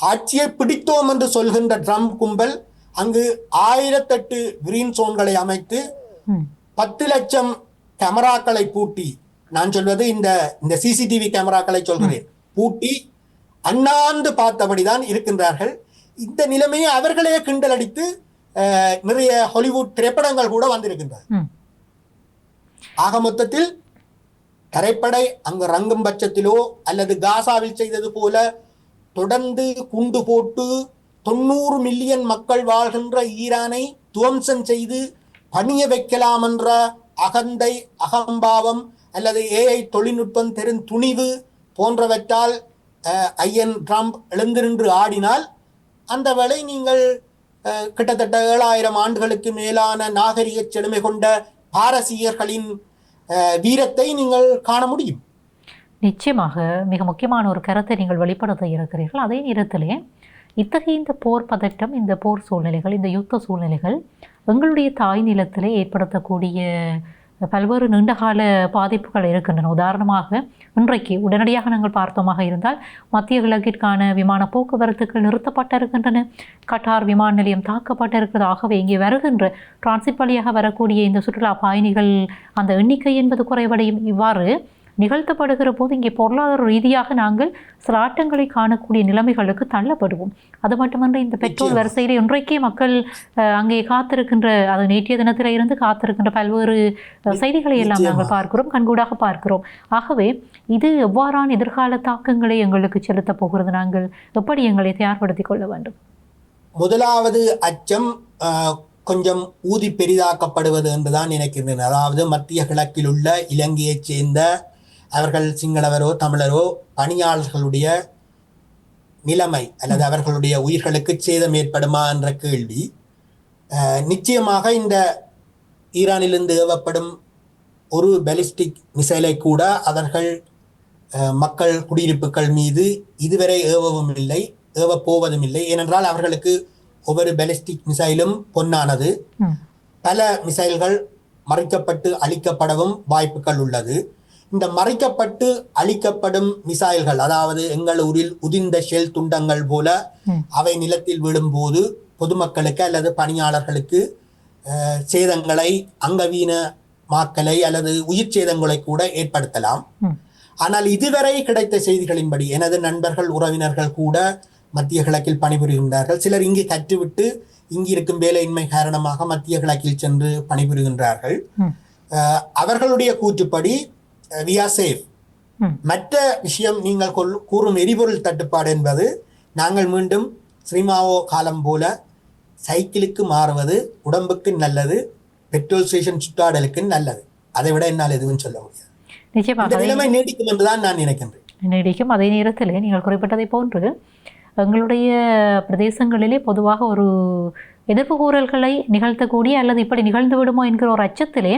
ஆட்சியை பிடித்தோம் என்று சொல்கின்ற ட்ரம்ப் கும்பல் அங்கு 1008 கிரீன் சோன்களை அமைத்து 10 லட்சம் கேமராக்களை பூட்டி, நான் சொல்வது இந்த CCTV கேமராக்களை சொல்கிறேன், பூட்டி அண்ணாந்து பார்த்தபடிதான் இருக்கின்றார்கள். இந்த நிலைமையை அவர்களே கிண்டல் அடித்து நிறைய ஹாலிவுட் திரைப்படங்கள் கூட வந்திருக்கின்றன. ஆக மொத்தத்தில் தரைப்படை அங்கு ரங்கும் பட்சத்திலோ அல்லது காசாவில் செய்தது போல தொடர்ந்து குண்டு போட்டு 90 மில்லியன் மக்கள் வாழ்கின்ற ஈரானை துவம்சம் செய்து பணிய வைக்கலாம் என்ற அகந்தை, அகம்பாவம் அல்லது AI தொழில்நுட்பம் தெரும் துணிவு போன்றவற்றால் ஐயன் ட்ரம்ப் எழுந்து நின்று ஆடினால் அந்த வேளை நீங்கள் கிட்டத்தட்ட 7000 ஆண்டுகளுக்கு மேலான நாகரிக செழுமை கொண்ட பாரசீகர்களின் வீரத்தை நீங்கள் காண முடியும். நிச்சயமாக மிக முக்கியமான ஒரு கருத்தை நீங்கள் வெளிப்படுத்த இருக்கிறீர்கள். அதே நேரத்திலே இத்தகைய இந்த போர் பதட்டம், இந்த போர் சூழ்நிலைகள், இந்த யுத்த சூழ்நிலைகள் எங்களுடைய தாய் நிலத்திலே ஏற்படுத்தக்கூடிய பல்வேறு நீண்டகால பாதிப்புகள் இருக்கின்றன. உதாரணமாக இன்றைக்கு உடனடியாக நாங்கள் பார்த்தோமாக இருந்தால் மத்திய கிழக்கிற்கான விமான போக்குவரத்துகள் நிறுத்தப்பட்டிருக்கின்றன, கட்டார் விமான நிலையம் தாக்கப்பட்டிருக்கிறது. ஆகவே இங்கே வருகின்ற டிரான்சிட் வழியாக வரக்கூடிய இந்த சுற்றுலா பயணிகள் அந்த எண்ணிக்கை என்பது குறைவடையும். இவ்வாறு நிகழ்த்தப்படுகிற போது இங்கே பொருளாதார ரீதியாக நாங்கள் சில ஆட்டங்களை காணக்கூடிய நிலைமைகளுக்கு தள்ளப்படுவோம். அது மட்டுமன்று இந்த பெட்ரோல் வரிசையில் இன்றைக்கே மக்கள் அங்கே காத்திருக்கின்ற, அது நேற்றைய தினத்தில் இருந்து காத்திருக்கின்ற பல்வேறு செய்திகளை எல்லாம் நாங்கள் பார்க்கிறோம், கண்கூடாக பார்க்கிறோம். ஆகவே இது எவ்வாறான எதிர்கால தாக்கங்களை எங்களுக்கு செலுத்தப் போகிறது? நாங்கள் எப்படி எங்களை தயார்படுத்திக் கொள்ள வேண்டும்? முதலாவது அச்சம் கொஞ்சம் ஊதி பெரிதாக்கப்படுவது என்றுதான் நினைக்கின்றன. அதாவது மத்திய கிழக்கில் உள்ள இலங்கையைச் சேர்ந்த அவர்கள் சிங்களவரோ தமிழரோ பணியாளர்களுடைய நிலைமை அல்லது அவர்களுடைய உயிர்களுக்கு சேதம் ஏற்படுமா என்ற கேள்வி. நிச்சயமாக இந்த ஈரானிலிருந்து ஏவப்படும் ஒரு பாலிஸ்டிக் மிசைலை கூட அவர்கள் மக்கள் குடியிருப்புகள் மீது இதுவரை ஏவவும் இல்லை, ஏவப்போவதும் இல்லை. ஏனென்றால் அவர்களுக்கு ஒவ்வொரு பாலிஸ்டிக் மிசைலும் பொன்னானது. பல மிசைல்கள் மறைக்கப்பட்டு அழிக்கப்படவும் வாய்ப்புகள் உள்ளது. இந்த மறைக்கப்பட்டு அழிக்கப்படும் மிசைல்கள், அதாவது எங்கள் ஊரில் உதிர்ந்த ஷெல் துண்டங்கள் போல அவை நிலத்தில் விழும்போது பொதுமக்களுக்கு அல்லது பணியாளர்களுக்கு சேதங்களை, அங்கவீனமாக்கலை அல்லது உயிர் சேதங்களை கூட ஏற்படுத்தலாம். ஆனால் இதுவரை கிடைத்த செய்திகளின்படி எனது நண்பர்கள், உறவினர்கள் கூட மத்திய கிழக்கில் பணிபுரிகின்றார்கள். சிலர் இங்கு கற்றுவிட்டு இங்கு இருக்கும் வேலையின்மை காரணமாக மத்திய கிழக்கில் சென்று பணிபுரிகின்றார்கள். அவர்களுடைய கூற்றுப்படி we are safe. மற்ற விஷயம் நீங்கள் கூறும் எரிபொருள் தட்டுப்பாடு என்பது நாங்கள் மீண்டும் ஸ்ரீமாவோ காலம் போல சைக்கிளுக்கு மாறுவது உடம்புக்கு நல்லது, பெட்ரோல் ஸ்டேஷன் சுற்றாடலுக்கு நல்லது. அதை விட என்னால் எதுவும் சொல்ல முடியாது. நிச்சயமாக நிலைமை நீடிக்கும் என்றுதான் நான் நினைக்கின்றேன். நீடிக்கும். அதே நேரத்தில் நீங்கள் குறிப்பிட்டதை போன்று எங்களுடைய பிரதேசங்களிலே பொதுவாக ஒரு எதிர்ப்பு கூறல்களை நிகழ்த்தக்கூடிய அல்லது இப்படி நிகழ்ந்து விடுமோ என்கிற ஒரு அச்சத்திலே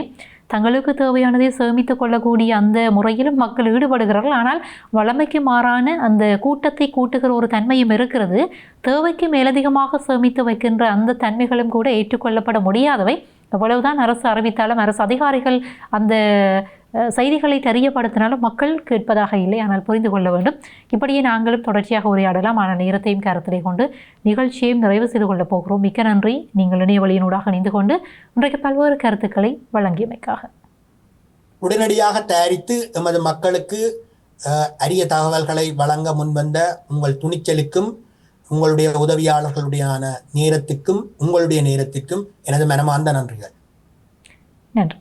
தங்களுக்கு தேவையானதை சேமித்து கொள்ளக்கூடிய அந்த முறையிலும் மக்கள் ஈடுபடுகிறார்கள். ஆனால் வளமைக்கு மாறான அந்த கூட்டத்தை கூட்டுகிற ஒரு தன்மையும் இருக்கிறது. தேவைக்கு மேலதிகமாக சேமித்து வைக்கின்ற அந்த தன்மைகளும் கூட ஏற்றுக்கொள்ளப்பட முடியாதவை. எவ்வளவுதான் அரசு அறிவித்தாலும் அரசு அதிகாரிகள் அந்த செய்திகளை தெரியப்படுத்தினாலும் மக்கள் கேட்பதாக இல்லை. ஆனால் புரிந்து கொள்ள வேண்டும். இப்படியே நாங்களும் தொடர்ச்சியாக உரையாடலாம். ஆனால் நேரத்தையும் கருத்திலே கொண்டு நிகழ்ச்சியையும் நிறைவு செய்து கொள்ளப் போகிறோம். மிக்க நன்றி. நீங்கள் இணைய வழியினூடாக இணைந்து கொண்டு இன்றைக்கு பல்வேறு கருத்துக்களை வழங்கியமைக்காக. உடனடியாக தயாரித்து எமது மக்களுக்கு அரிய தகவல்களை வழங்க முன்வந்த உங்கள் துணிச்சலுக்கும் உங்களுடைய உதவியாளர்களுடைய நேரத்துக்கும் உங்களுடைய நேரத்திற்கும் எனது மனமார்ந்த நன்றிகள். நன்றி.